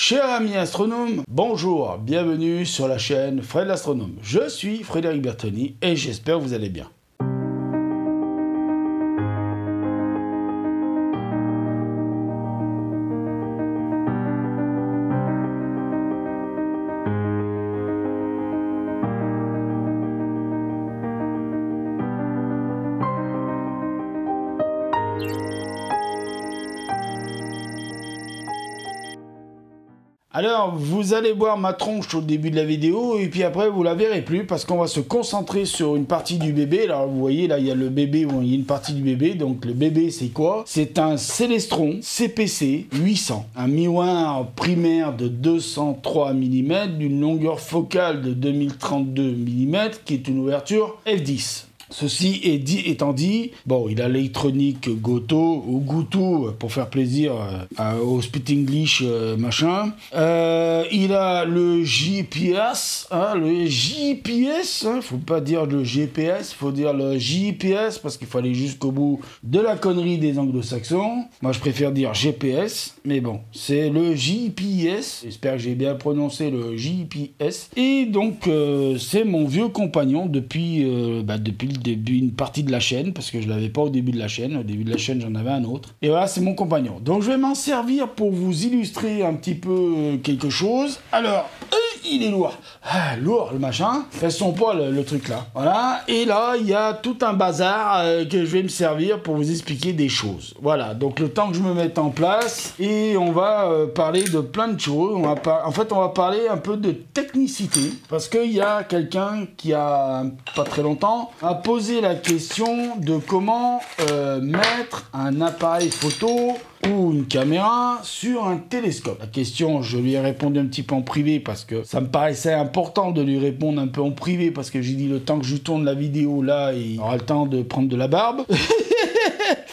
Cher ami astronome, bonjour, bienvenue sur la chaîne Fred l'astronome. Je suis Frédéric Bertoni et j'espère que vous allez bien. Alors, vous allez voir ma tronche au début de la vidéo, et puis après, vous la verrez plus, parce qu'on va se concentrer sur une partie du bébé. Alors, vous voyez, là, il y a le bébé, il y a une partie du bébé. Donc, le bébé, c'est quoi? C'est un Celestron CPC 800. Un miroir primaire de 203 mm, d'une longueur focale de 2032 mm, qui est une ouverture f10. Ceci étant dit, bon, il a l'électronique Goto ou Goutou pour faire plaisir au Speak English machin. Il a le GPS, hein, faut pas dire le GPS, faut dire le JPS parce qu'il faut aller jusqu'au bout de la connerie des anglo-saxons. Moi, je préfère dire GPS, mais bon, c'est le JPS. J'espère que j'ai bien prononcé le JPS. Et donc, c'est mon vieux compagnon depuis le début, une partie de la chaîne, parce que je l'avais pas au début de la chaîne. Au début de la chaîne, j'en avais un autre. Et voilà, c'est mon compagnon. Donc, je vais m'en servir pour vous illustrer un petit peu quelque chose. Alors, il est lourd. Ah, lourd, le machin. Fais son poids, le truc là. Voilà. Et là, il y a tout un bazar que je vais me servir pour vous expliquer des choses. Voilà. Donc, le temps que je me mette en place, et on va parler de plein de choses. En fait, on va parler un peu de technicité, parce qu'il y a quelqu'un qui a, pas très longtemps, a posé la question de comment mettre un appareil photo ou une caméra sur un télescope. La question, je lui ai répondu un petit peu en privé parce que ça me paraissait important de lui répondre un peu en privé parce que j'ai dit le temps que je tourne la vidéo là, il aura le temps de prendre de la barbe.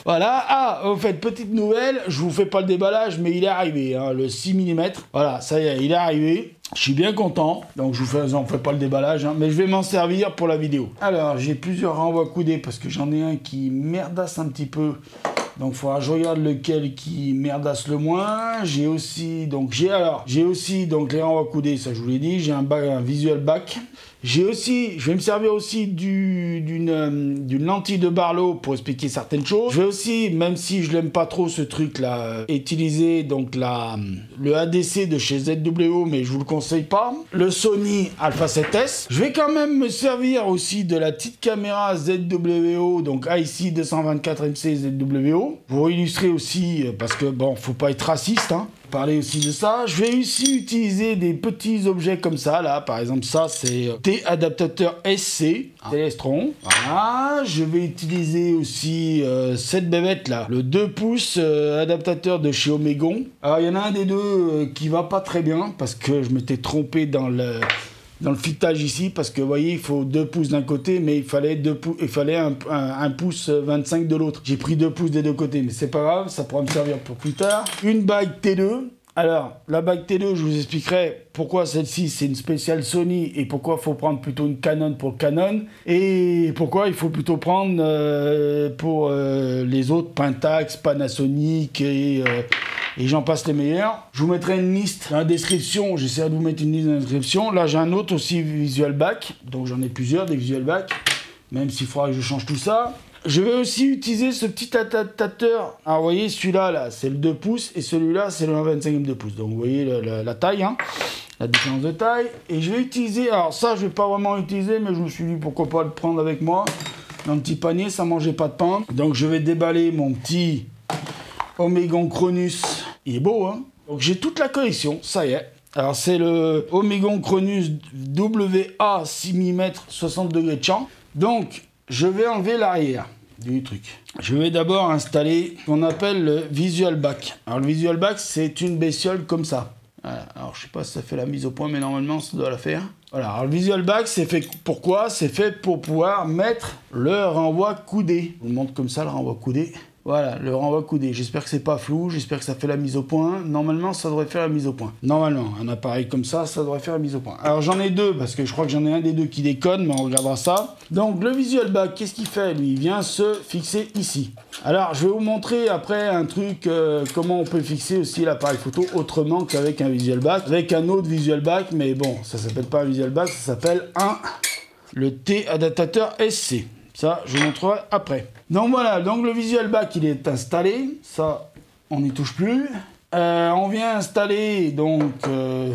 Voilà. Ah, au fait, petite nouvelle, je vous fais pas le déballage, mais il est arrivé, hein, le 6 mm. Voilà, ça y est, il est arrivé. Je suis bien content, donc je vous fais pas le déballage, hein, mais je vais m'en servir pour la vidéo. Alors, j'ai plusieurs renvois coudés parce que j'en ai un qui merdasse un petit peu. Donc, il faudra que je regarde lequel qui merdasse le moins. J'ai aussi les renvois coudés, ça je vous l'ai dit. J'ai un visual back. J'ai aussi, je vais me servir aussi d'une lentille de Barlow pour expliquer certaines choses. Je vais aussi, même si je l'aime pas trop ce truc là, utiliser donc le ADC de chez ZWO, mais je vous le conseille pas. Le Sony Alpha 7S. Je vais quand même me servir aussi de la petite caméra ZWO, donc IC 224MC ZWO, pour illustrer aussi, parce que bon, faut pas être raciste, hein. Parler aussi de ça. Je vais aussi utiliser des petits objets comme ça, là. Par exemple, ça, c'est T-adaptateur SC, Celestron. Voilà. Je vais utiliser aussi cette bébête, là. Le 2 pouces adaptateur de chez Omegon. Alors, il y en a un des deux qui va pas très bien, parce que je m'étais trompé dans le filetage ici, parce que vous voyez, il faut 2 pouces d'un côté, mais il fallait un pouce 25 de l'autre. J'ai pris 2 pouces des deux côtés, mais c'est pas grave, ça pourra me servir pour plus tard. Une bague T2. Alors, la bague T2, je vous expliquerai pourquoi celle-ci, c'est une spéciale Sony, et pourquoi il faut prendre plutôt une Canon pour le Canon, et pourquoi il faut plutôt prendre pour les autres, Pentax, Panasonic, et j'en passe les meilleurs. Je vous mettrai une liste dans la description. J'essaierai de vous mettre une liste dans la description. Là, j'ai un autre aussi visual back. Donc, j'en ai plusieurs des visual back. Même s'il faudra que je change tout ça. Je vais aussi utiliser ce petit adaptateur. Alors, vous voyez, celui-là, là, c'est le 2 pouces. Et celui-là, c'est le 1/25 de pouce. Donc, vous voyez la taille, hein, la différence de taille. Et je vais utiliser... Alors, ça, je ne vais pas vraiment utiliser. Mais je me suis dit, pourquoi pas le prendre avec moi. Dans le petit panier, ça ne mangeait pas de pain. Donc, je vais déballer mon petit Omegon Cronus. Il est beau, hein? Donc j'ai toute la collection, ça y est. Alors c'est le Omegon Cronus WA 6 mm 60 degrés de champ. Donc je vais enlever l'arrière du truc. Je vais d'abord installer ce qu'on appelle le visual back. Alors le visual back, c'est une bestiole comme ça. Voilà. Alors je sais pas si ça fait la mise au point, mais normalement ça doit la faire. Voilà, alors le visual back, c'est fait pourquoi? C'est fait pour pouvoir mettre le renvoi coudé. Je vous montre comme ça le renvoi coudé. Voilà, le renvoi coudé. J'espère que c'est pas flou, j'espère que ça fait la mise au point. Normalement, ça devrait faire la mise au point. Normalement, un appareil comme ça devrait faire la mise au point. Alors j'en ai deux, parce que je crois que j'en ai un des deux qui déconne, mais on regardera ça. Donc le VisualBac, qu'est-ce qu'il fait lui? Il vient se fixer ici. Alors je vais vous montrer après un truc, comment on peut fixer aussi l'appareil photo autrement qu'avec un VisualBac. Avec un autre VisualBac, mais bon, ça s'appelle pas un VisualBac, ça s'appelle le T-adaptateur SC. Ça, je vous montrerai après. Donc voilà, donc le VisualBac, il est installé. Ça, on n'y touche plus. On vient installer, donc,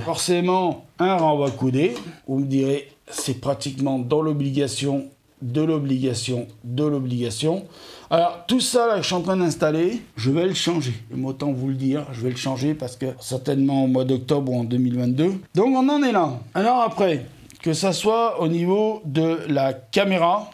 forcément, un renvoi coudé. Vous me direz, c'est pratiquement dans l'obligation, de l'obligation, de l'obligation. Alors, tout ça, là, je suis en train d'installer. Je vais le changer. Autant vous le dire, je vais le changer parce que certainement au mois d'octobre ou en 2022. Donc, on en est là. Alors après, que ça soit au niveau de la caméra,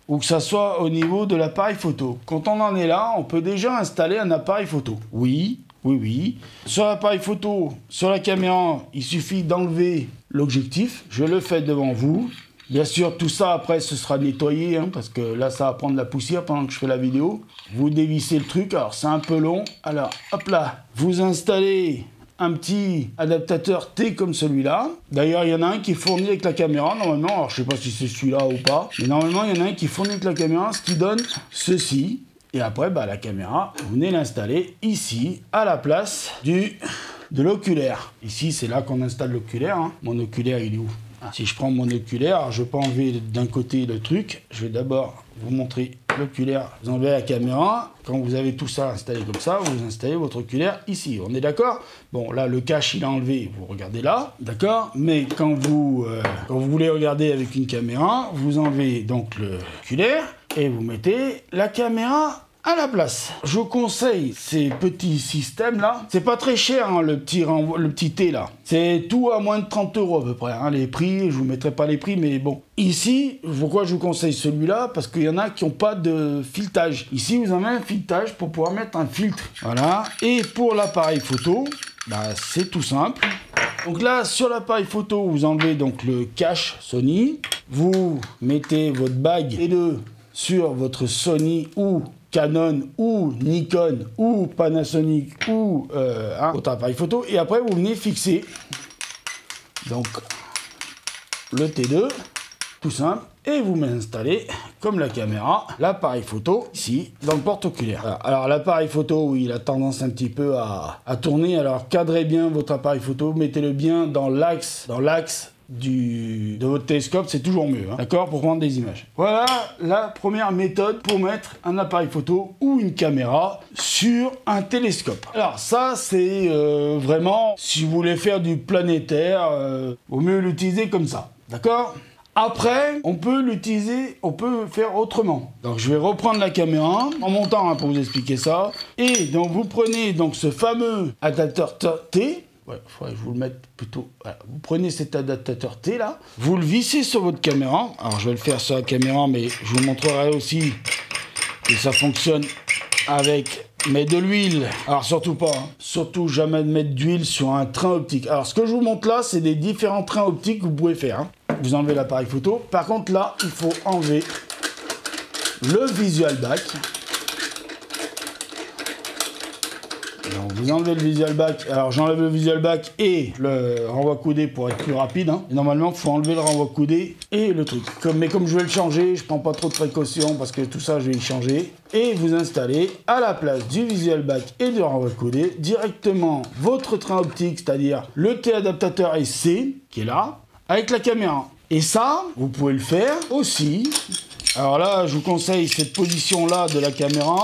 ou que ça soit au niveau de l'appareil photo. Quand on en est là, on peut déjà installer un appareil photo. Oui, oui, oui. Sur l'appareil photo, sur la caméra, il suffit d'enlever l'objectif. Je le fais devant vous. Bien sûr, tout ça, après, ce sera nettoyé, hein, parce que là, ça va prendre la poussière pendant que je fais la vidéo. Vous dévissez le truc, alors c'est un peu long. Alors, hop là, vous installez un petit adaptateur T comme celui-là. D'ailleurs, il y en a un qui est fourni avec la caméra, normalement. Alors, je sais pas si c'est celui-là ou pas. Mais normalement, il y en a un qui est fourni avec la caméra, ce qui donne ceci. Et après, bah, la caméra, vous venez l'installer ici, à la place de l'oculaire. Ici, c'est là qu'on installe l'oculaire. Hein. Mon oculaire, il est où? Si je prends mon oculaire, je peux enlever d'un côté le truc. Je vais d'abord vous montrer l'oculaire. Vous enlevez la caméra. Quand vous avez tout ça installé comme ça, vous installez votre oculaire ici. On est d'accord? Bon, là, le cache, il est enlevé. Vous regardez là, d'accord? Mais quand vous voulez regarder avec une caméra, vous enlevez donc l'oculaire et vous mettez la caméra à la place. Je vous conseille ces petits systèmes là. C'est pas très cher hein, le petit T là. C'est tout à moins de 30 € à peu près. Hein, les prix, je vous mettrai pas les prix, mais bon. Ici, pourquoi je vous conseille celui-là? Parce qu'il y en a qui n'ont pas de filetage. Ici, vous avez un filetage pour pouvoir mettre un filtre. Voilà. Et pour l'appareil photo, bah, c'est tout simple. Donc là, sur l'appareil photo, vous enlevez donc le cache Sony. Vous mettez votre bague et sur votre Sony ou Canon ou Nikon ou Panasonic ou votre appareil photo et après vous venez fixer donc le T2 tout simple et vous m'installez comme la caméra l'appareil photo ici dans le porte-oculaire. Alors l'appareil photo oui, il a tendance un petit peu à tourner, alors cadrez bien votre appareil photo, mettez-le bien dans l'axe de votre télescope, c'est toujours mieux, hein, d'accord, pour prendre des images. Voilà la première méthode pour mettre un appareil photo ou une caméra sur un télescope. Alors ça, c'est vraiment, si vous voulez faire du planétaire, vaut mieux l'utiliser comme ça, d'accord? Après, on peut l'utiliser, on peut faire autrement. Donc je vais reprendre la caméra en montant hein, pour vous expliquer ça. Et donc vous prenez donc ce fameux adaptateur T. Ouais, il faudrait que je vous le mette plutôt... Voilà. Vous prenez cet adaptateur T là, vous le vissez sur votre caméra. Alors je vais le faire sur la caméra, mais je vous montrerai aussi que ça fonctionne avec... Mais de l'huile, alors surtout pas, hein. Surtout jamais de mettre d'huile sur un train optique. Alors ce que je vous montre là, c'est des différents trains optiques que vous pouvez faire. Hein. Vous enlevez l'appareil photo. Par contre là, il faut enlever le VisualBac. Donc vous enlevez le VisualBac, alors j'enlève le VisualBac et le renvoi coudé pour être plus rapide. Hein. Et normalement, il faut enlever le renvoi coudé et le truc. Mais comme je vais le changer, je prends pas trop de précautions parce que tout ça, je vais y changer. Et vous installez à la place du VisualBac et du renvoi coudé directement votre train optique, c'est-à-dire le T-adaptateur SC qui est là, avec la caméra. Et ça, vous pouvez le faire aussi. Alors là, je vous conseille cette position-là de la caméra.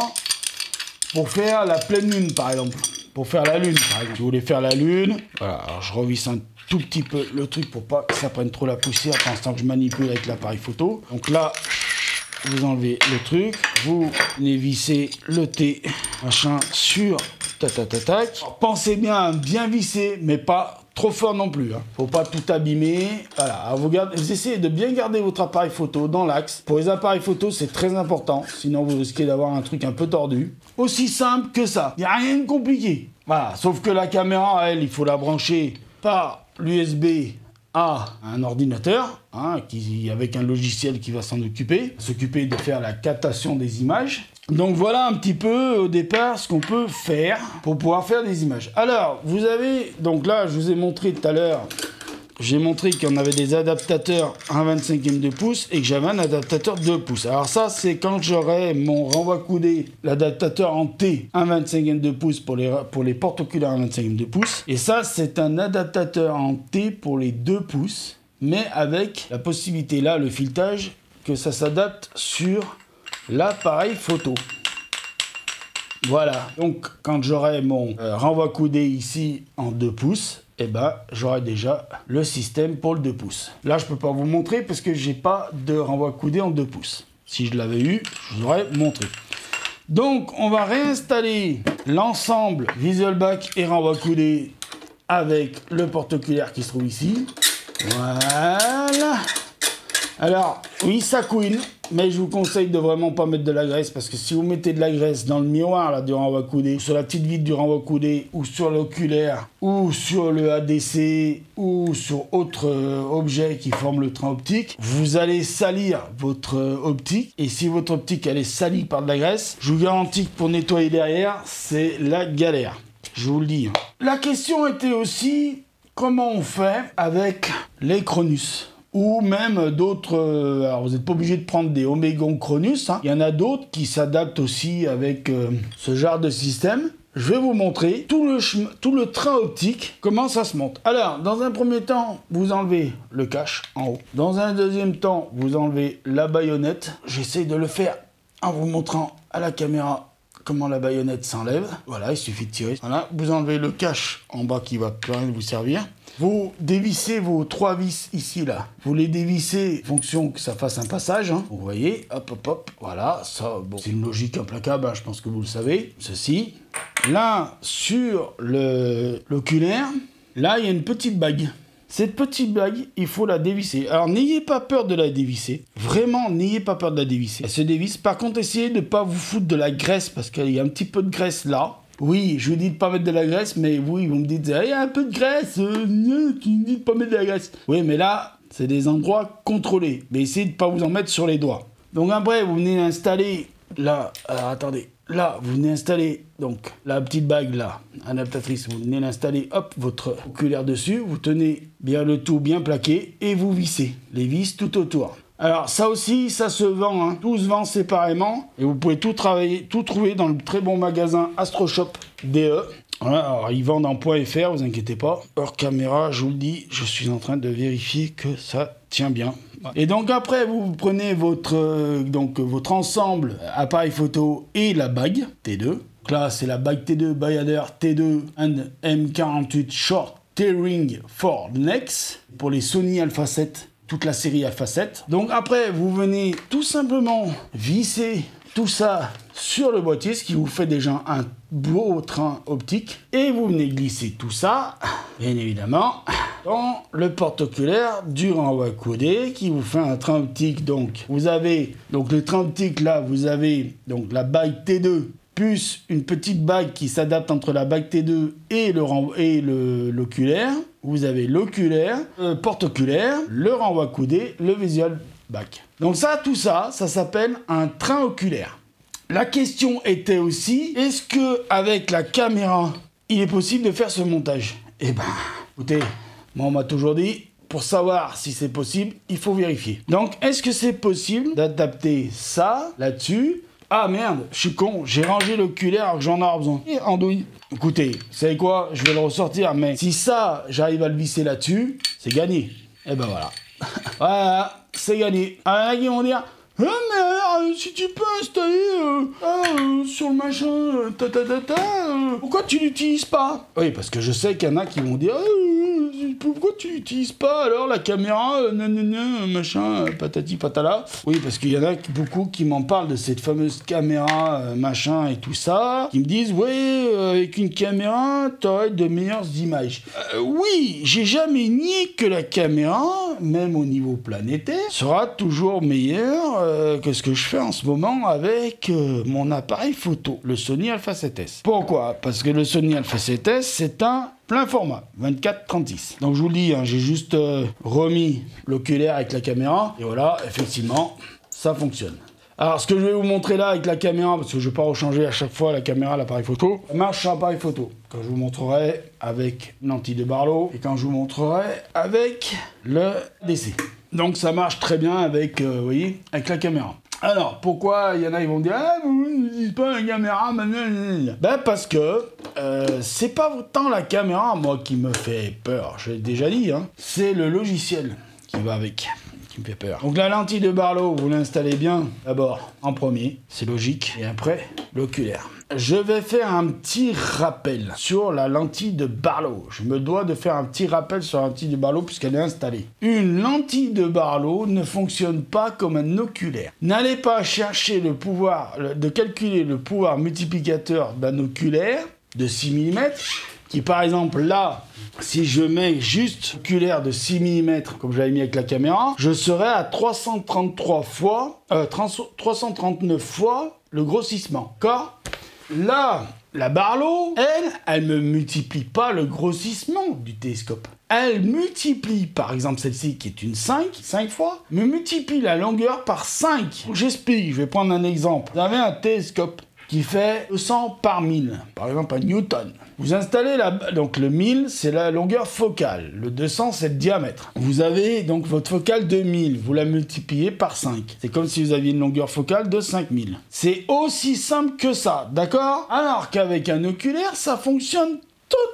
Pour faire la pleine lune, par exemple. Pour faire la lune, par exemple. Si vous voulez faire la lune, voilà. Alors, je revisse un tout petit peu le truc pour pas que ça prenne trop la poussière pour l'instant que je manipule avec l'appareil photo. Donc là, vous enlevez le truc. Vous venez visser le T, machin, sur tac. Pensez bien à bien visser, mais pas trop fort non plus. Hein. Faut pas tout abîmer. Voilà. Alors vous essayez de bien garder votre appareil photo dans l'axe. Pour les appareils photo, c'est très important. Sinon, vous risquez d'avoir un truc un peu tordu. Aussi simple que ça. Il n'y a rien de compliqué. Voilà. Sauf que la caméra, elle, il faut la brancher par l'USB à un ordinateur, hein, avec un logiciel qui va s'occuper de faire la captation des images. Donc voilà un petit peu au départ ce qu'on peut faire pour pouvoir faire des images. Alors vous avez, donc là je vous ai montré tout à l'heure, j'ai montré qu'on avait des adaptateurs 1/25e de pouce et que j'avais un adaptateur 2 pouces. Alors ça c'est quand j'aurai mon renvoi coudé, l'adaptateur en T 1/25e de pouce pour les porte-oculaires 1/25e de pouce. Et ça c'est un adaptateur en T pour les 2 pouces, mais avec la possibilité là, le filetage, que ça s'adapte sur l'appareil photo. Voilà, donc quand j'aurai mon renvoi coudé ici en 2 pouces, et ben j'aurai déjà le système pour le 2 pouces. Là je peux pas vous montrer parce que j'ai pas de renvoi coudé en 2 pouces. Si je l'avais eu, je vous aurais montré. Donc on va réinstaller l'ensemble VisualBack et renvoi coudé avec le porte-oculaire qui se trouve ici. Voilà. Alors, oui, ça couine, mais je vous conseille de vraiment pas mettre de la graisse, parce que si vous mettez de la graisse dans le miroir là, du renvoi coudé, sur la petite vitre du renvoi coudé, ou sur l'oculaire, ou sur le ADC, ou sur autre objet qui forme le train optique, vous allez salir votre optique, et si votre optique elle est salie par de la graisse, je vous garantis que pour nettoyer derrière, c'est la galère. Je vous le dis. La question était aussi, comment on fait avec les Cronus ? Ou même d'autres, alors vous n'êtes pas obligé de prendre des Omegon Cronus, hein. Il y en a d'autres qui s'adaptent aussi avec ce genre de système. Je vais vous montrer tout le train optique, comment ça se monte. Alors, dans un premier temps, vous enlevez le cache en haut. Dans un deuxième temps, vous enlevez la baïonnette. J'essaie de le faire en vous montrant à la caméra comment la baïonnette s'enlève. Voilà, il suffit de tirer. Voilà, vous enlevez le cache en bas qui va plus rien vous servir. Vous dévissez vos 3 vis ici, là. Vous les dévissez en fonction que ça fasse un passage. Hein. Vous voyez, hop, hop, hop. Voilà, ça, bon, c'est une logique implacable, hein, je pense que vous le savez. Ceci. Là, sur l'oculaire, là, il y a une petite bague. Cette petite bague, il faut la dévisser. Alors, n'ayez pas peur de la dévisser. Vraiment, n'ayez pas peur de la dévisser. Elle se dévisse. Par contre, essayez de ne pas vous foutre de la graisse, parce qu'il y a un petit peu de graisse là. Oui, je vous dis de pas mettre de la graisse, mais oui, vous me dites, il y a un peu de graisse, tu me dis de pas mettre de la graisse. Oui, mais là, c'est des endroits contrôlés. Mais essayez de pas vous en mettre sur les doigts. Donc après, vous venez installer, là, alors attendez, là, vous venez installer, donc, la petite bague, là, adaptatrice, vous venez l'installer, hop, votre oculaire dessus, vous tenez bien le tout bien plaqué, et vous vissez les vis tout autour. Alors ça aussi, ça se vend, hein. Tout se vend séparément et vous pouvez tout trouver dans le très bon magasin AstroShop DE. Voilà, alors ils vendent en .fr, vous inquiétez pas. Hors caméra, je vous le dis, je suis en train de vérifier que ça tient bien. Et donc après, vous prenez votre ensemble appareil photo et la bague T2. Donc là, c'est la bague T2 Bayader T2 and M48 Short T-Ring for Next pour les Sony Alpha 7. Toute la série Alpha 7. Donc après, vous venez tout simplement visser tout ça sur le boîtier, ce qui vous fait déjà un beau train optique. Et vous venez glisser tout ça, bien évidemment, dans le porte-oculaire du renvoi coudé, qui vous fait un train optique. Donc, vous avez, donc le train optique là, vous avez donc la bague T2, plus une petite bague qui s'adapte entre la bague T2 et l'oculaire. Vous avez l'oculaire, le porte-oculaire, le renvoi coudé, le VisualBack. Donc ça, tout ça, ça s'appelle un train oculaire. La question était aussi, est-ce que avec la caméra, il est possible de faire ce montage? Eh ben, écoutez, moi on m'a toujours dit, pour savoir si c'est possible, il faut vérifier. Donc, est-ce que c'est possible d'adapter ça là-dessus? Ah merde, je suis con, j'ai rangé l'oculaire alors que j'en ai besoin. Et andouille. Écoutez, vous savez quoi, je vais le ressortir, mais si ça, j'arrive à le visser là-dessus, c'est gagné. Et ben voilà. Voilà, c'est gagné. Alors, qui vont dire, ah mais si tu peux installer sur le machin, pourquoi tu l'utilises pas? Oui, parce que je sais qu'il y en a qui vont dire, pourquoi tu l'utilises pas alors la caméra, machin, patati patala. Oui, parce qu'il y en a beaucoup qui m'en parlent de cette fameuse caméra, machin et tout ça, qui me disent, ouais, avec une caméra, t'aurais de meilleures images. Oui, j'ai jamais nié que la caméra, même au niveau planétaire, sera toujours meilleure que ce que je fais en ce moment avec mon appareil photo, le Sony Alpha 7S. Pourquoi? Parce que le Sony Alpha 7S, c'est un plein format, 24-36. Donc je vous le dis, hein, j'ai juste remis l'oculaire avec la caméra, et voilà, effectivement, ça fonctionne. Alors, ce que je vais vous montrer là avec la caméra, parce que je ne vais pas rechanger à chaque fois la caméra, l'appareil photo, ça marche sur l'appareil photo. Quand je vous montrerai avec une lentille de Barlow et quand je vous montrerai avec le DC. Donc, ça marche très bien avec, vous voyez, avec la caméra. Alors, pourquoi il y en a, ils vont dire « Ah, vous n'utilisez pas la caméra maintenant ?» Ben, parce que c'est pas tant la caméra, moi, qui me fait peur, je l'ai déjà dit, hein. C'est le logiciel qui va avec, qui me fait peur. Donc, la lentille de Barlow, vous l'installez bien, d'abord, en premier, c'est logique, et après, l'oculaire. Je vais faire un petit rappel sur la lentille de Barlow. Je me dois de faire un petit rappel sur la lentille de Barlow puisqu'elle est installée. Une lentille de Barlow ne fonctionne pas comme un oculaire. N'allez pas chercher le pouvoir de calculer le pouvoir multiplicateur d'un oculaire de 6 mm qui, par exemple, là, si je mets juste oculaire de 6 mm comme j'avais mis avec la caméra, je serai à 339 fois le grossissement. D'accord ? Là, la Barlow, elle me multiplie pas le grossissement du télescope. Elle multiplie, par exemple celle-ci qui est une 5 fois, me multiplie la longueur par 5. J'explique, je vais prendre un exemple. Vous avez un télescope qui fait 200 par 1000, par exemple un Newton. Vous installez donc le 1000, c'est la longueur focale. Le 200, c'est le diamètre. Vous avez donc votre focale de 1000. Vous la multipliez par 5. C'est comme si vous aviez une longueur focale de 5000. C'est aussi simple que ça, d'accord? Alors qu'avec un oculaire, ça fonctionne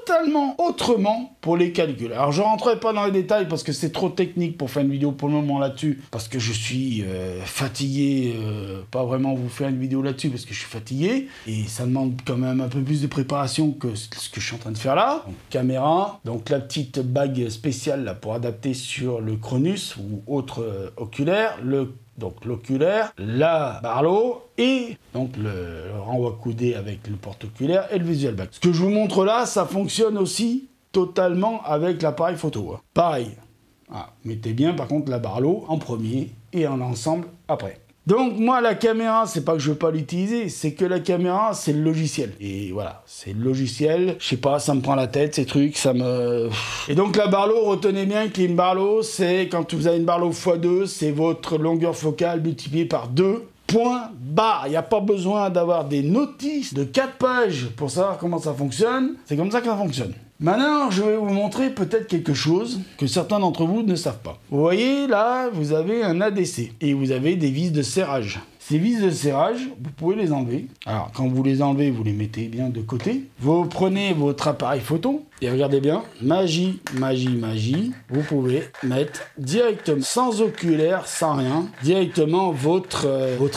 totalement autrement pour les calculs. Alors je rentrerai pas dans les détails parce que c'est trop technique pour faire une vidéo pour le moment là-dessus, parce que je suis fatigué, pas vraiment vous faire une vidéo là-dessus parce que je suis fatigué, et ça demande quand même un peu plus de préparation que ce que je suis en train de faire là. Donc, caméra, donc la petite bague spéciale là pour adapter sur le Cronus ou autre oculaire, donc l'oculaire, la Barlow et donc le renvoi coudé avec le porte-oculaire et le visual bag. Ce que je vous montre là, ça fonctionne aussi totalement avec l'appareil photo. Hein. Pareil. Ah, mettez bien par contre la Barlow en premier et en ensemble après. Donc moi la caméra, c'est pas que je veux pas l'utiliser, c'est que la caméra c'est le logiciel. Et voilà, c'est le logiciel, je sais pas, ça me prend la tête ces trucs, ça me... Et donc la Barlow, retenez bien qu'une Barlow, c'est quand vous avez une Barlow x2, c'est votre longueur focale multipliée par 2. Point barre. Il n'y a pas besoin d'avoir des notices de 4 pages pour savoir comment ça fonctionne. C'est comme ça que ça fonctionne. Maintenant, je vais vous montrer peut-être quelque chose que certains d'entre vous ne savent pas. Vous voyez, là, vous avez un ADC et vous avez des vis de serrage. Ces vis de serrage, vous pouvez les enlever. Alors, quand vous les enlevez, vous les mettez bien de côté. Vous prenez votre appareil photo et regardez bien. Magie, magie, magie. Vous pouvez mettre directement, sans oculaire, sans rien, directement votre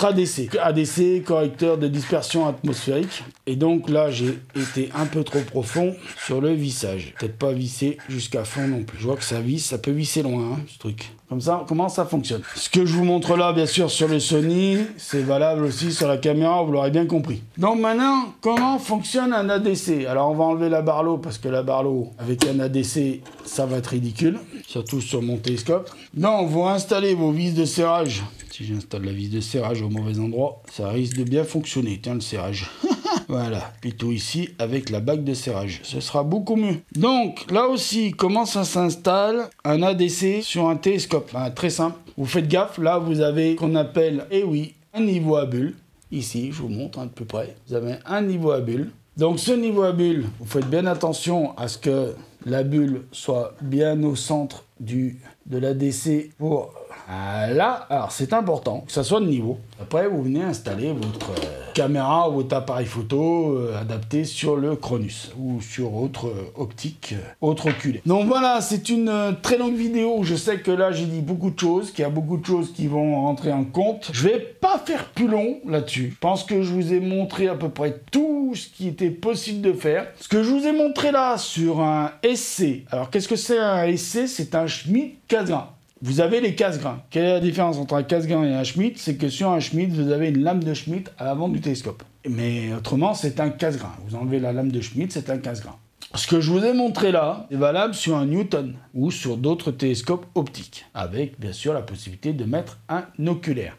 ADC. ADC, correcteur de dispersion atmosphérique. Et donc là, j'ai été un peu trop profond sur le vissage. Peut-être pas visser jusqu'à fond non plus. Je vois que ça visse, ça peut visser loin, hein, ce truc. Comme ça, comment ça fonctionne? Ce que je vous montre là, bien sûr, sur le Sony, c'est valable aussi sur la caméra, vous l'aurez bien compris. Donc maintenant, comment fonctionne un ADC? Alors on va enlever la Barlow, parce que la Barlow, avec un ADC, ça va être ridicule. Surtout sur mon télescope. Donc vous installez vos vis de serrage. Si j'installe la vis de serrage au mauvais endroit, ça risque de bien fonctionner. Tiens, le serrage. Voilà, plutôt ici avec la bague de serrage. Ce sera beaucoup mieux. Donc, là aussi, comment ça s'installe un ADC sur un télescope? Très simple. Vous faites gaffe, là, vous avez ce qu'on appelle, eh oui, un niveau à bulle. Ici, je vous montre de peu près. Vous avez un niveau à bulle. Donc, ce niveau à bulle, vous faites bien attention à ce que la bulle soit bien au centre de l'ADC pour... Voilà, alors c'est important que ça soit de niveau. Après, vous venez installer votre caméra ou votre appareil photo adapté sur le Cronus ou sur autre optique, autre oculaire. Donc voilà, c'est une très longue vidéo. Je sais que là, j'ai dit beaucoup de choses, qu'il y a beaucoup de choses qui vont rentrer en compte. Je vais pas faire plus long là-dessus. Je pense que je vous ai montré à peu près tout ce qui était possible de faire. Ce que je vous ai montré là sur un SC. Alors, qu'est-ce que c'est un SC? C'est un Schmitt casse-grain. Vous avez les casse-grains. Quelle est la différence entre un casse-grain et un Schmitt? C'est que sur un Schmitt, vous avez une lame de Schmitt à l'avant du télescope. Mais autrement, c'est un casse-grain. Vous enlevez la lame de Schmitt, c'est un casse-grain. Ce que je vous ai montré là est valable sur un Newton ou sur d'autres télescopes optiques, avec bien sûr la possibilité de mettre un oculaire.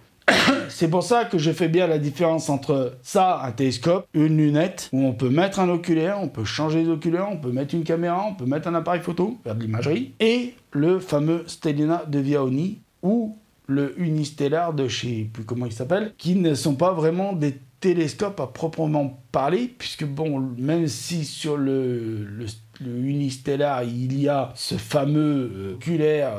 C'est pour ça que je fais bien la différence entre ça, un télescope, une lunette, où on peut mettre un oculaire, on peut changer d'oculaire, on peut mettre une caméra, on peut mettre un appareil photo, faire de l'imagerie, et le fameux Stellina de Viaoni, ou le Unistellar de chez, plus comment il s'appelle, qui ne sont pas vraiment des télescopes à proprement parler, puisque bon, même si sur le Unistellar il y a ce fameux oculaire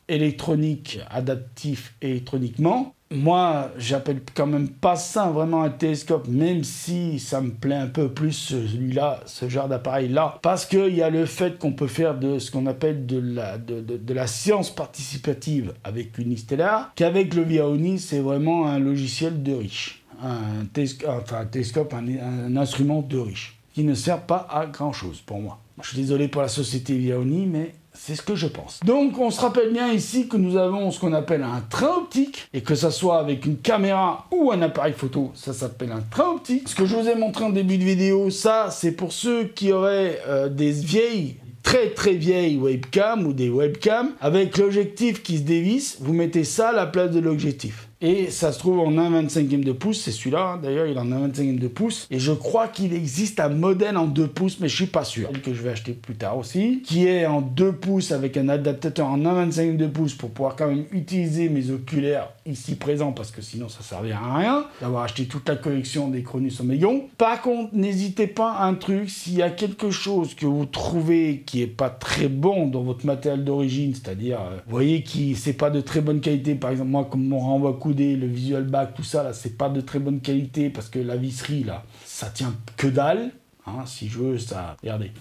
électronique adaptif électroniquement, moi j'appelle quand même pas ça vraiment un télescope, même si ça me plaît un peu plus celui-là, ce genre d'appareil là, parce qu'il y a le fait qu'on peut faire de ce qu'on appelle de la science participative avec Unistellar, qu'avec le Viaoni c'est vraiment un logiciel de riche. Un télescope, un instrument de riche, qui ne sert pas à grand chose pour moi. Je suis désolé pour la société Viaoni, mais c'est ce que je pense. Donc on se rappelle bien ici que nous avons ce qu'on appelle un train optique, et que ça soit avec une caméra ou un appareil photo, ça s'appelle un train optique. Ce que je vous ai montré en début de vidéo, ça c'est pour ceux qui auraient des vieilles, très vieilles webcams ou des webcams avec l'objectif qui se dévisse, vous mettez ça à la place de l'objectif. Et ça se trouve en 1/25 de pouce, c'est celui-là, d'ailleurs il est en 1/25 de pouce. Et je crois qu'il existe un modèle en 2 pouces, mais je suis pas sûr. Que je vais acheter plus tard aussi, qui est en 2 pouces avec un adaptateur en 1/25 de pouce pour pouvoir quand même utiliser mes oculaires ici présents, parce que sinon ça servirait à rien d'avoir acheté toute la collection des Cronus Omegon. Par contre, n'hésitez pas à un truc, s'il y a quelque chose que vous trouvez qui est pas très bon dans votre matériel d'origine, c'est-à-dire, vous voyez, qui c'est pas de très bonne qualité, par exemple moi comme mon renvoi coudé, le visual back, tout ça là, c'est pas de très bonne qualité parce que la visserie là, ça tient que dalle. Hein, si je veux, ça, regardez,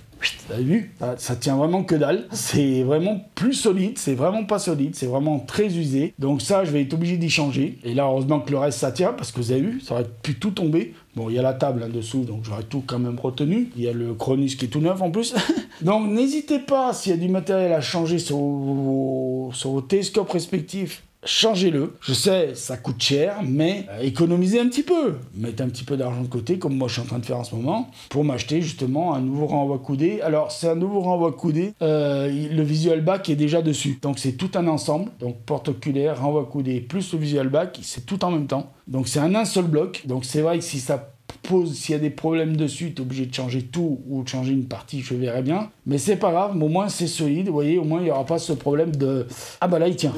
vous avez vu, ça tient vraiment que dalle. C'est vraiment plus solide, c'est vraiment pas solide, c'est vraiment très usé. Donc ça, je vais être obligé d'y changer. Et là, heureusement que le reste ça tient, parce que vous avez vu, ça aurait pu tout tomber. Bon, il y a la table en dessous, donc j'aurais tout quand même retenu. Il y a le Cronus qui est tout neuf en plus. Donc n'hésitez pas, s'il y a du matériel à changer sur vos télescopes respectifs, changez-le. Je sais, ça coûte cher, mais économisez un petit peu. Mettez un petit peu d'argent de côté, comme moi je suis en train de faire en ce moment, pour m'acheter justement un nouveau renvoi coudé. Alors, c'est un nouveau renvoi coudé. Le visual back est déjà dessus. Donc, c'est tout un ensemble. Donc, porte oculaire, renvoi coudé, plus le visual back, c'est tout en même temps. Donc, c'est un seul bloc. Donc, c'est vrai que si ça pose, s'il y a des problèmes dessus, tu es obligé de changer tout ou de changer une partie, je verrai bien. Mais c'est pas grave, au moins c'est solide. Vous voyez, au moins il n'y aura pas ce problème de... Ah bah là, il tient.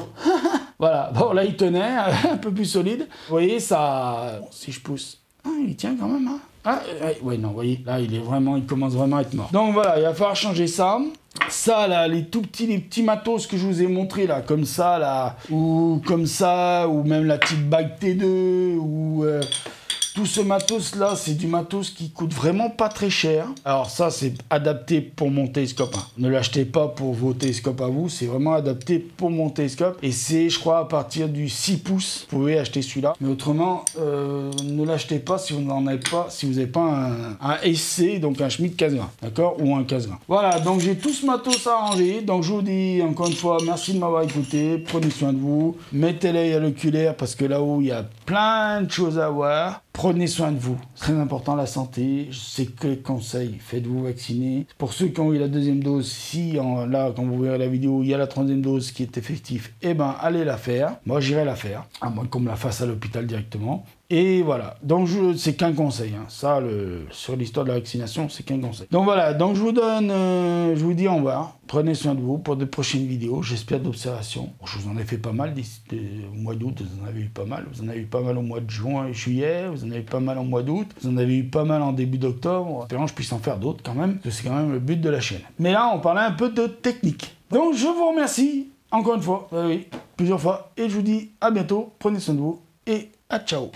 Voilà, bon là il tenait, un peu plus solide. Vous voyez, ça... Bon, si je pousse... Ah, il tient quand même, hein. Ah, ouais, non, vous voyez, là il commence vraiment à être mort. Donc voilà, il va falloir changer ça. Ça, là, les petits matos que je vous ai montrés, là, comme ça, là, ou comme ça, ou même la petite bague T2, ou... Tout ce matos-là, c'est du matos qui coûte vraiment pas très cher. Alors ça, c'est adapté pour mon télescope. Hein. Ne l'achetez pas pour vos télescopes à vous, c'est vraiment adapté pour mon télescope. Et c'est, je crois, à partir du 6 pouces, vous pouvez acheter celui-là. Mais autrement, ne l'achetez pas si vous n'en avez pas, si vous n'avez pas un SC, donc un Schmidt 15 grains, d'accord, ou un 15 grains. Voilà, donc j'ai tout ce matos à ranger. Donc je vous dis encore une fois, merci de m'avoir écouté. Prenez soin de vous. Mettez l'œil à l'oculaire parce que là-haut, il y a plein de choses à voir. Prenez soin de vous, c'est très important la santé, je sais que les conseils, faites-vous vacciner. Pour ceux qui ont eu la deuxième dose, si là, quand vous verrez la vidéo, il y a la troisième dose qui est effective, eh ben allez la faire. Moi j'irai la faire, à moins qu'on me la fasse à l'hôpital directement. Et voilà, donc c'est qu'un conseil, hein. Ça, sur l'histoire de la vaccination, c'est qu'un conseil. Donc voilà, donc je vous dis au revoir, prenez soin de vous pour de prochaines vidéos, j'espère d'observation. Je vous en ai fait pas mal au mois d'août, vous en avez eu pas mal, vous en avez eu pas mal au mois de juin et juillet, vous en avez eu pas mal au mois d'août, vous en avez eu pas mal en début d'octobre, espérant que je puisse en faire d'autres quand même, parce que c'est quand même le but de la chaîne. Mais là, on parlait un peu de technique. Donc je vous remercie, encore une fois, oui, plusieurs fois, et je vous dis à bientôt, prenez soin de vous, et à ciao.